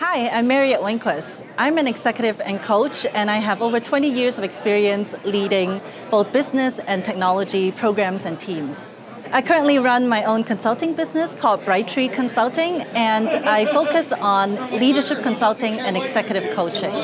Hi, I'm Marriot Winquist. I'm an executive and coach, and I have over 20 years of experience leading both business and technology programs and teams. I currently run my own consulting business called BrightTree Consulting, and I focus on leadership consulting and executive coaching.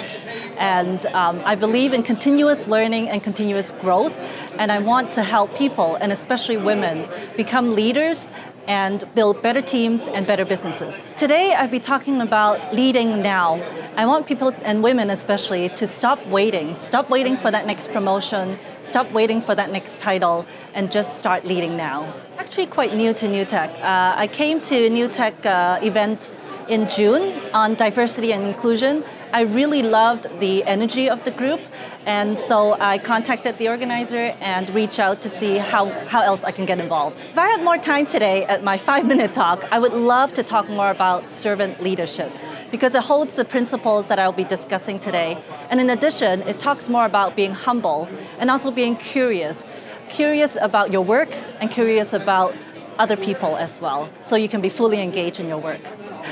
And I believe in continuous learning and continuous growth, and I want to help people, and especially women, become leaders and build better teams and better businesses. Today, I'll be talking about leading now. I want people, and women especially, to stop waiting for that next promotion, stop waiting for that next title, and just start leading now. Actually quite new to New Tech. I came to New Tech event in June on diversity and inclusion. I really loved the energy of the group, and so I contacted the organizer and reached out to see how else I can get involved. If I had more time today at my 5-minute talk, I would love to talk more about servant leadership because it holds the principles that I'll be discussing today. And in addition, it talks more about being humble and also being curious about your work and curious about other people as well, so you can be fully engaged in your work.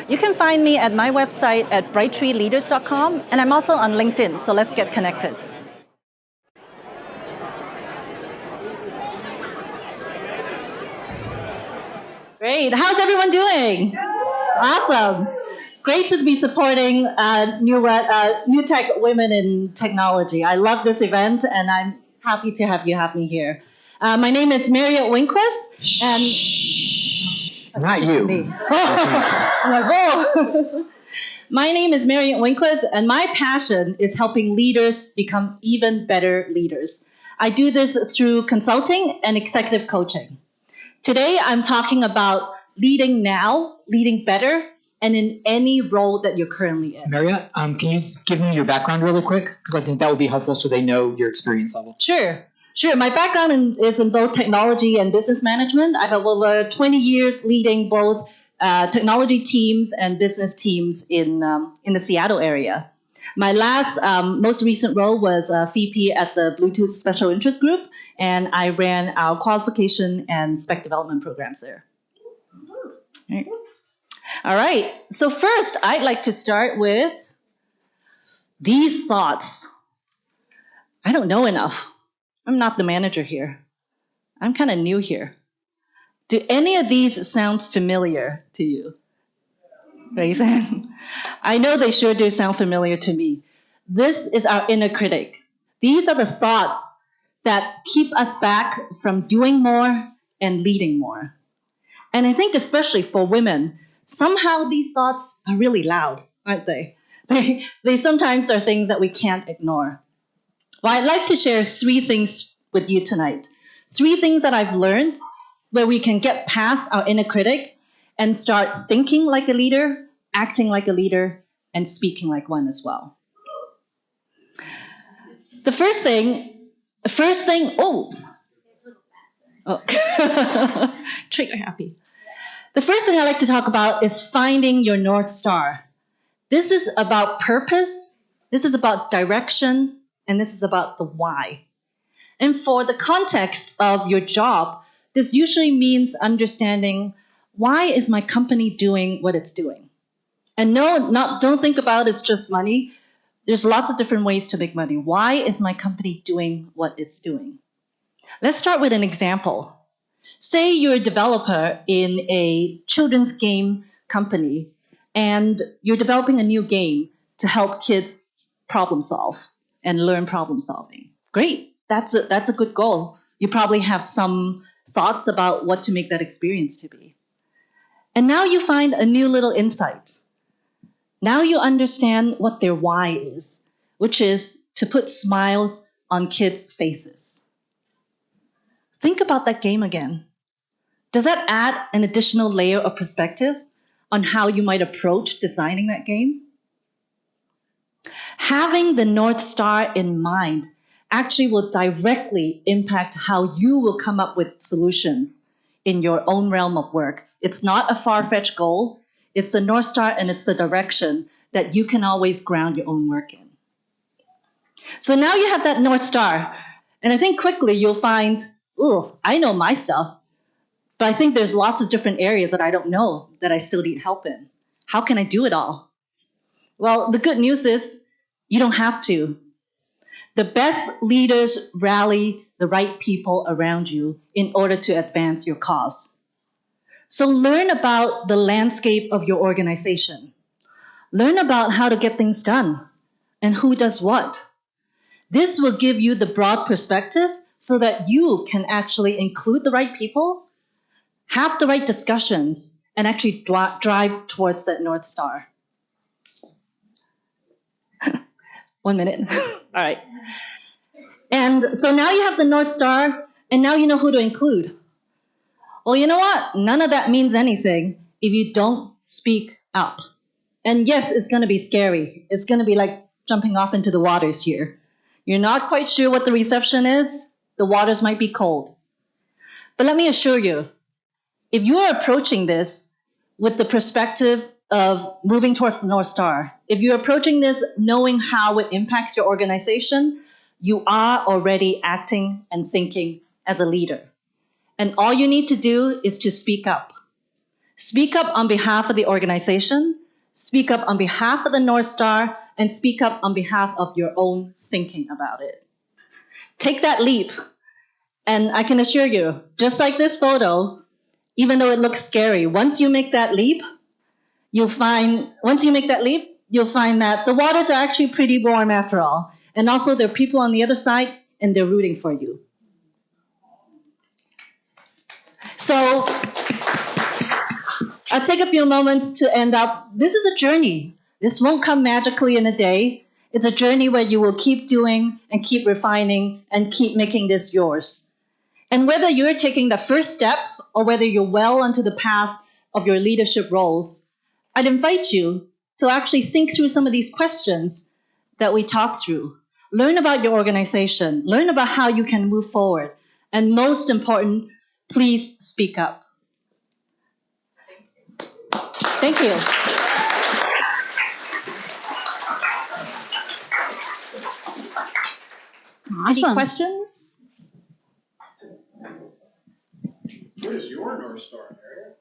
You can find me at my website at BrightTreeLeaders.com, and I'm also on LinkedIn, so let's get connected. Great, how's everyone doing? Awesome. Great to be supporting New Tech Women in Technology. I love this event, and I'm happy to have me here. My name is Marriot Winquist, and not you. I'm like, whoa. My name is Marriot Winquist, and my passion is helping leaders become even better leaders. I do this through consulting and executive coaching. Today, I'm talking about leading now, leading better, and in any role that you're currently in. Marriot, can you give me your background really quick? Because I think that would be helpful so they know your experience level. Sure. My background is in both technology and business management. I have over 20 years leading both technology teams and business teams in the Seattle area. My last, most recent role was VP at the Bluetooth Special Interest Group, and I ran our qualification and spec development programs there. All right. So first, I'd like to start with these thoughts. I don't know enough. I'm not the manager here. I'm kind of new here. Do any of these sound familiar to you? Raise your hand. I know they sure do sound familiar to me. This is our inner critic. These are the thoughts that keep us back from doing more and leading more. And I think especially for women, somehow these thoughts are really loud, aren't they? They sometimes are things that we can't ignore. Well, I'd like to share 3 things with you tonight. 3 things that I've learned where we can get past our inner critic and start thinking like a leader, acting like a leader, and speaking like one as well. The first thing, trigger happy. The first thing I like to talk about is finding your North Star. This is about purpose, this is about direction, and this is about the why. And for the context of your job, this usually means understanding, why is my company doing what it's doing? And don't think about it's just money. There's lots of different ways to make money. Why is my company doing what it's doing? Let's start with an example. Say you're a developer in a children's game company, and you're developing a new game to help kids problem solve and learn problem solving. Great, that's a good goal. You probably have some thoughts about what to make that experience to be. And now you find a new little insight. Now you understand what their why is, which is to put smiles on kids' faces. Think about that game again. Does that add an additional layer of perspective on how you might approach designing that game? Having the North Star in mind actually will directly impact how you will come up with solutions in your own realm of work. It's not a far-fetched goal. It's the North Star and it's the direction that you can always ground your own work in. So now you have that North Star. And I think quickly you'll find, I know my stuff, but I think there's lots of different areas that I don't know that I still need help in. How can I do it all? Well, the good news is you don't have to. The best leaders rally the right people around you in order to advance your cause. So learn about the landscape of your organization. Learn about how to get things done and who does what. This will give you the broad perspective so that you can actually include the right people, have the right discussions, and actually drive towards that North Star. 1 minute. All right. And so now you have the North Star, and now you know who to include. Well, you know what? None of that means anything if you don't speak up. And yes, it's going to be scary. It's going to be like jumping off into the waters here. You're not quite sure what the reception is. The waters might be cold. But let me assure you, if you are approaching this with the perspective of moving towards the North Star, if you're approaching this knowing how it impacts your organization, you are already acting and thinking as a leader. And all you need to do is to speak up. Speak up on behalf of the organization, speak up on behalf of the North Star, and speak up on behalf of your own thinking about it. Take that leap. And I can assure you, just like this photo, even though it looks scary, once you make that leap, you'll find that the waters are actually pretty warm after all. And also there are people on the other side and they're rooting for you. So I'll take a few moments to end up. This is a journey. This won't come magically in a day. It's a journey where you will keep doing and keep refining and keep making this yours. And whether you're taking the first step or whether you're well onto the path of your leadership roles, I'd invite you to actually think through some of these questions that we talked through. Learn about your organization. Learn about how you can move forward. And most important, please speak up. Thank you. Awesome. Any questions? What is your North Star, Marriot?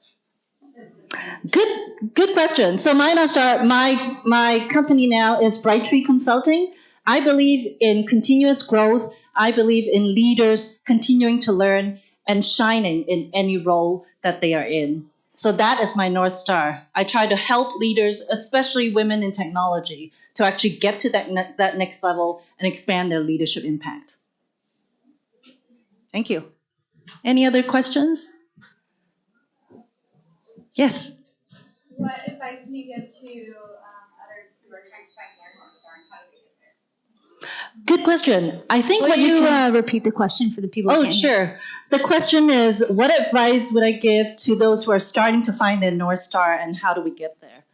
Good question. So my North Star, my company now is BrightTree Consulting. I believe in continuous growth. I believe in leaders continuing to learn and shining in any role that they are in. So that is my North Star. I try to help leaders, especially women in technology, to actually get to that next level and expand their leadership impact. Thank you. Any other questions? Yes. What advice can you give to others who are trying to find their North Star and how do they get there? Good question. I think Will what you you can... repeat the question for the people who Oh, can't hear? sure. The question is, what advice would I give to those who are starting to find their North Star and how do we get there?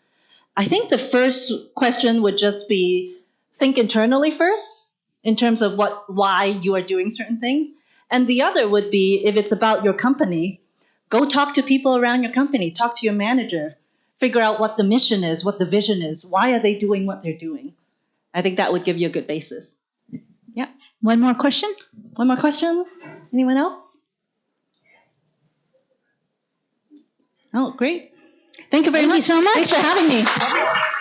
I think the first question would just be think internally first in terms of why you are doing certain things. And the other would be, if it's about your company, go talk to people around your company, talk to your manager, figure out what the mission is, what the vision is, why are they doing what they're doing. I think that would give you a good basis. Yeah. One more question? One more question? Anyone else? Oh, great. Thank you very much. Thank you so much. Thanks for having me.